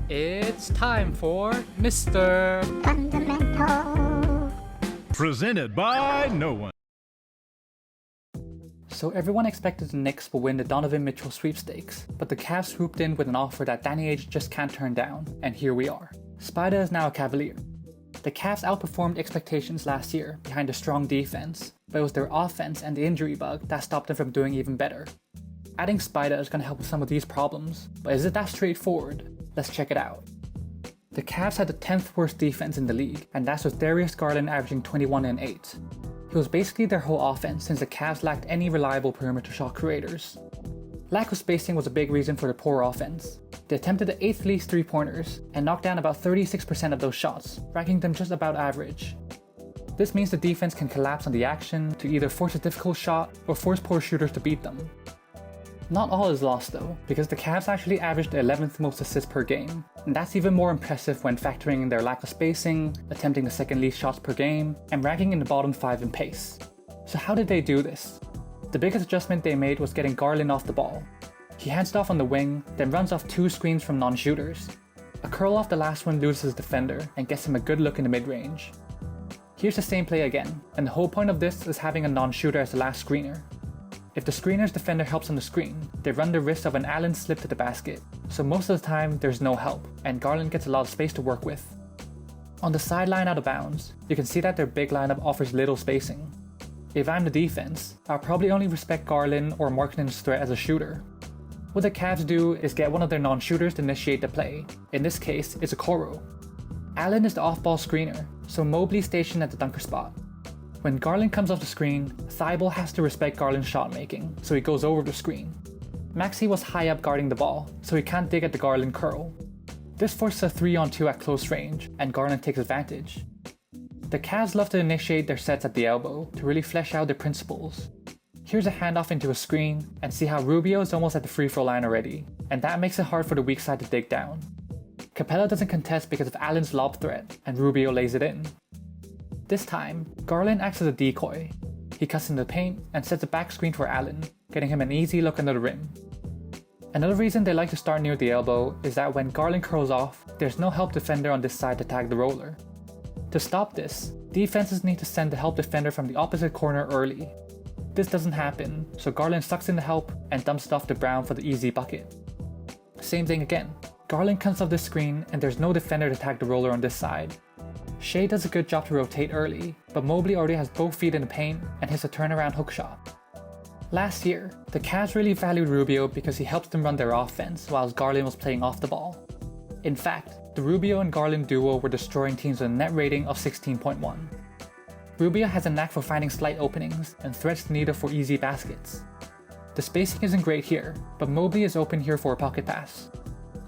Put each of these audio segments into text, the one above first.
It's time for Mr. Fundamental. Presented by no one. So everyone expected the Knicks will win the Donovan Mitchell sweepstakes, but the Cavs swooped in with an offer that Danny Ainge just can't turn down, and here we are. Spider is now a Cavalier. The Cavs outperformed expectations last year behind a strong defense, but it was their offense and the injury bug that stopped them from doing even better. Adding Spider is going to help with some of these problems, but is it that straightforward? Let's check it out. The Cavs had the 10th worst defense in the league, and that's with Darius Garland averaging 21 and 8. He was basically their whole offense since the Cavs lacked any reliable perimeter shot creators. Lack of spacing was a big reason for the poor offense. They attempted the 8th least 3-pointers and knocked down about 36% of those shots, ranking them just about average. This means the defense can collapse on the action to either force a difficult shot or force poor shooters to beat them. Not all is lost though, because the Cavs actually averaged the 11th most assists per game, and that's even more impressive when factoring in their lack of spacing, attempting the second least shots per game, and ranking in the bottom 5 in pace. So how did they do this? The biggest adjustment they made was getting Garland off the ball. He hands it off on the wing, then runs off 2 screens from non-shooters. A curl off the last one loses his defender and gets him a good look in the mid-range. Here's the same play again, and the whole point of this is having a non-shooter as the last screener. If the screener's defender helps on the screen, they run the risk of an Allen slip to the basket, so most of the time there's no help, and Garland gets a lot of space to work with. On the sideline out of bounds, you can see that their big lineup offers little spacing. If I'm the defense, I'll probably only respect Garland or Markkanen's threat as a shooter. What the Cavs do is get one of their non-shooters to initiate the play. In this case, it's a Okoro. Allen is the off-ball screener, so Mobley stationed at the dunker spot. When Garland comes off the screen, Thibault has to respect Garland's shot making, so he goes over the screen. Maxey was high up guarding the ball, so he can't dig at the Garland curl. This forces a 3-on-2 at close range, and Garland takes advantage. The Cavs love to initiate their sets at the elbow to really flesh out their principles. Here's a handoff into a screen, and see how Rubio is almost at the free throw line already, and that makes it hard for the weak side to dig down. Capella doesn't contest because of Allen's lob threat, and Rubio lays it in. This time, Garland acts as a decoy. He cuts in the paint and sets a back screen for Allen, getting him an easy look under the rim. Another reason they like to start near the elbow is that when Garland curls off, there's no help defender on this side to tag the roller. To stop this, defenses need to send the help defender from the opposite corner early. This doesn't happen, so Garland sucks in the help and dumps it off to Brown for the easy bucket. Same thing again. Garland comes off this screen and there's no defender to tag the roller on this side. Shea does a good job to rotate early, but Mobley already has both feet in the paint and hits a turnaround hook shot. Last year, the Cavs really valued Rubio because he helped them run their offense whilst Garland was playing off the ball. In fact, the Rubio and Garland duo were destroying teams with a net rating of 16.1. Rubio has a knack for finding slight openings and threads the needle for easy baskets. The spacing isn't great here, but Mobley is open here for a pocket pass.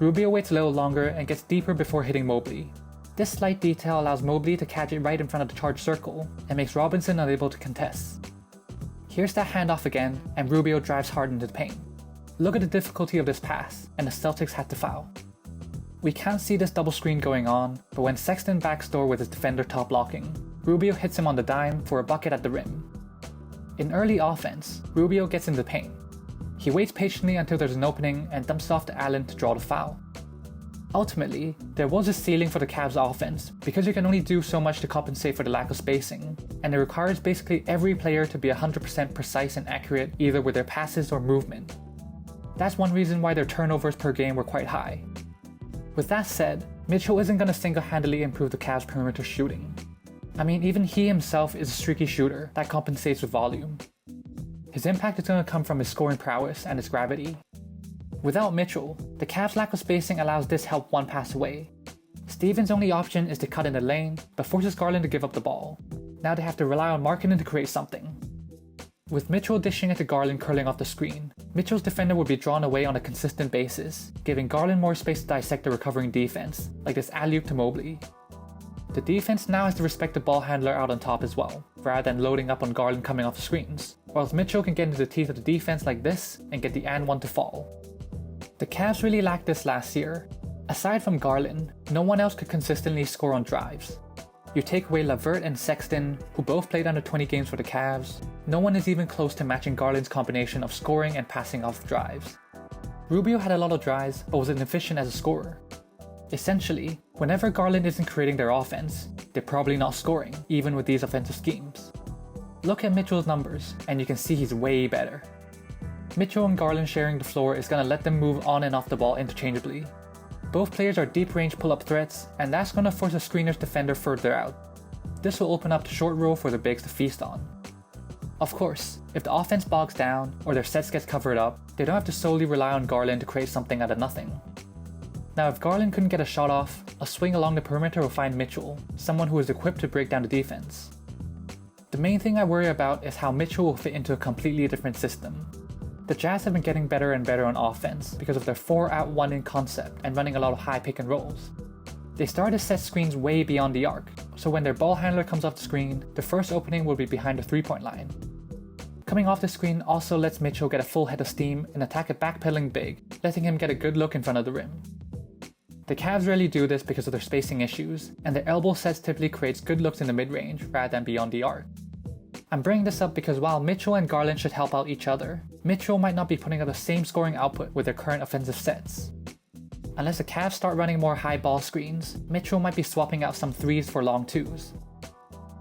Rubio waits a little longer and gets deeper before hitting Mobley. This slight detail allows Mobley to catch it right in front of the charged circle and makes Robinson unable to contest. Here's that handoff again, and Rubio drives hard into the paint. Look at the difficulty of this pass, and the Celtics had to foul. We can't see this double screen going on, but when Sexton backdoor with his defender top blocking, Rubio hits him on the dime for a bucket at the rim. In early offense, Rubio gets in the paint. He waits patiently until there's an opening and dumps it off to Allen to draw the foul. Ultimately, there was a ceiling for the Cavs offense because you can only do so much to compensate for the lack of spacing, and it requires basically every player to be 100% precise and accurate either with their passes or movement. That's one reason why their turnovers per game were quite high. With that said, Mitchell isn't going to single-handedly improve the Cavs' perimeter shooting. I mean, even he himself is a streaky shooter that compensates with volume. His impact is going to come from his scoring prowess and his gravity. Without Mitchell, the Cavs' lack of spacing allows this help one pass away. Stevens' only option is to cut in the lane, but forces Garland to give up the ball. Now they have to rely on Markkanen to create something. With Mitchell dishing it to Garland curling off the screen, Mitchell's defender would be drawn away on a consistent basis, giving Garland more space to dissect the recovering defense, like this alley-oop to Mobley. The defense now has to respect the ball handler out on top as well, rather than loading up on Garland coming off the screens, or else Mitchell can get into the teeth of the defense like this and get the and one to fall. The Cavs really lacked this last year. Aside from Garland, no one else could consistently score on drives. You take away LeVert and Sexton, who both played under 20 games for the Cavs, no one is even close to matching Garland's combination of scoring and passing off drives. Rubio had a lot of drives, but was inefficient as a scorer. Essentially, whenever Garland isn't creating their offense, they're probably not scoring, even with these offensive schemes. Look at Mitchell's numbers, and you can see he's way better. Mitchell and Garland sharing the floor is going to let them move on and off the ball interchangeably. Both players are deep range pull-up threats, and that's going to force a screener's defender further out. This will open up the short roll for the bigs to feast on. Of course, if the offense bogs down or their sets gets covered up, they don't have to solely rely on Garland to create something out of nothing. Now if Garland couldn't get a shot off, a swing along the perimeter will find Mitchell, someone who is equipped to break down the defense. The main thing I worry about is how Mitchell will fit into a completely different system. The Jazz have been getting better and better on offense because of their 4-out-1-in concept and running a lot of high pick and rolls. They start to set screens way beyond the arc, so when their ball handler comes off the screen, the first opening will be behind the 3-point line. Coming off the screen also lets Mitchell get a full head of steam and attack a backpedaling big, letting him get a good look in front of the rim. The Cavs rarely do this because of their spacing issues, and their elbow sets typically creates good looks in the mid-range rather than beyond the arc. I'm bringing this up because while Mitchell and Garland should help out each other, Mitchell might not be putting out the same scoring output with their current offensive sets. Unless the Cavs start running more high ball screens, Mitchell might be swapping out some 3s for long 2s.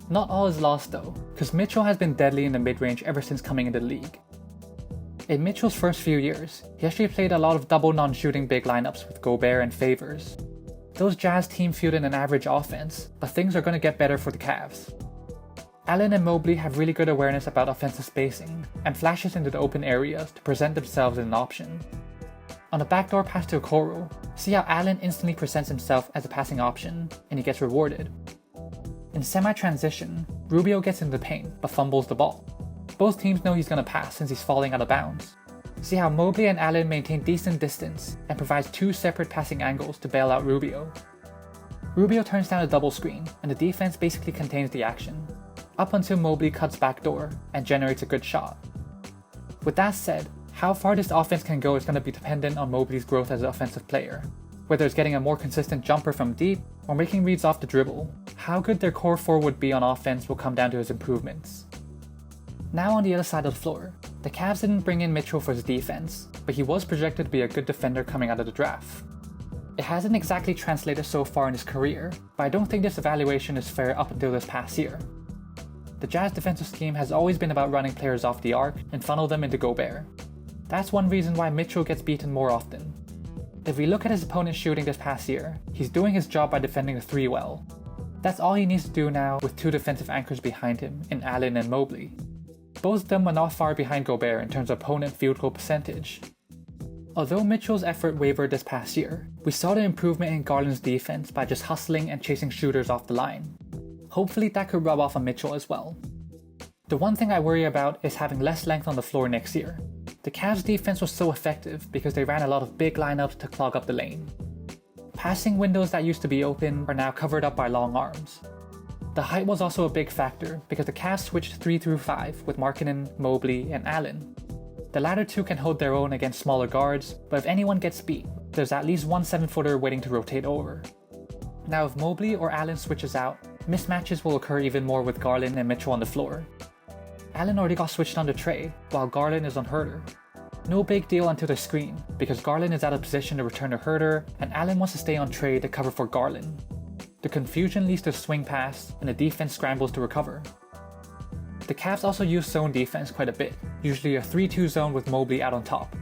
Not all is lost though, because Mitchell has been deadly in the mid-range ever since coming into the league. In Mitchell's first few years, he actually played a lot of double non-shooting big lineups with Gobert and Favors. Those Jazz team fielded an average offense, but things are going to get better for the Cavs. Allen and Mobley have really good awareness about offensive spacing, and flashes into the open areas to present themselves as an option. On a backdoor pass to Okoro, see how Allen instantly presents himself as a passing option, and he gets rewarded. In semi-transition, Rubio gets into the paint, but fumbles the ball. Both teams know he's going to pass since he's falling out of bounds. See how Mobley and Allen maintain decent distance, and provides 2 separate passing angles to bail out Rubio. Rubio turns down a double screen, and the defense basically contains the action, up until Mobley cuts backdoor and generates a good shot. With that said, how far this offense can go is going to be dependent on Mobley's growth as an offensive player. Whether it's getting a more consistent jumper from deep, or making reads off the dribble, how good their core 4 would be on offense will come down to his improvements. Now on the other side of the floor, the Cavs didn't bring in Mitchell for his defense, but he was projected to be a good defender coming out of the draft. It hasn't exactly translated so far in his career, but I don't think this evaluation is fair up until this past year. The Jazz defensive scheme has always been about running players off the arc and funnel them into Gobert. That's one reason why Mitchell gets beaten more often. If we look at his opponent's shooting this past year, he's doing his job by defending the 3 well. That's all he needs to do now with 2 defensive anchors behind him in Allen and Mobley. Both of them were not far behind Gobert in terms of opponent field goal percentage. Although Mitchell's effort wavered this past year, we saw the improvement in Garland's defense by just hustling and chasing shooters off the line. Hopefully that could rub off on Mitchell as well. The one thing I worry about is having less length on the floor next year. The Cavs' defense was so effective because they ran a lot of big lineups to clog up the lane. Passing windows that used to be open are now covered up by long arms. The height was also a big factor because the Cavs switched 3 through 5 with Markkanen, Mobley, and Allen. The latter 2 can hold their own against smaller guards, but if anyone gets beat, there's at least one 7-footer waiting to rotate over. Now if Mobley or Allen switches out, mismatches will occur even more with Garland and Mitchell on the floor. Allen already got switched onto Trey, while Garland is on Herter. No big deal until the screen, because Garland is out of position to return to Herter, and Allen wants to stay on Trey to cover for Garland. The confusion leads to a swing pass, and the defense scrambles to recover. The Cavs also use zone defense quite a bit, usually a 3-2 zone with Mobley out on top.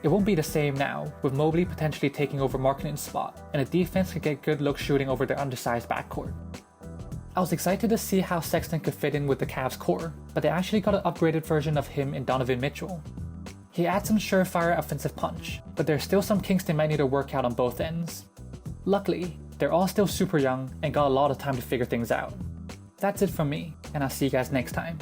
It won't be the same now, with Mobley potentially taking over Markkanen's spot, and the defense could get good looks shooting over their undersized backcourt. I was excited to see how Sexton could fit in with the Cavs core, but they actually got an upgraded version of him in Donovan Mitchell. He adds some surefire offensive punch, but there's still some kinks they might need to work out on both ends. Luckily, they're all still super young and got a lot of time to figure things out. That's it from me, and I'll see you guys next time.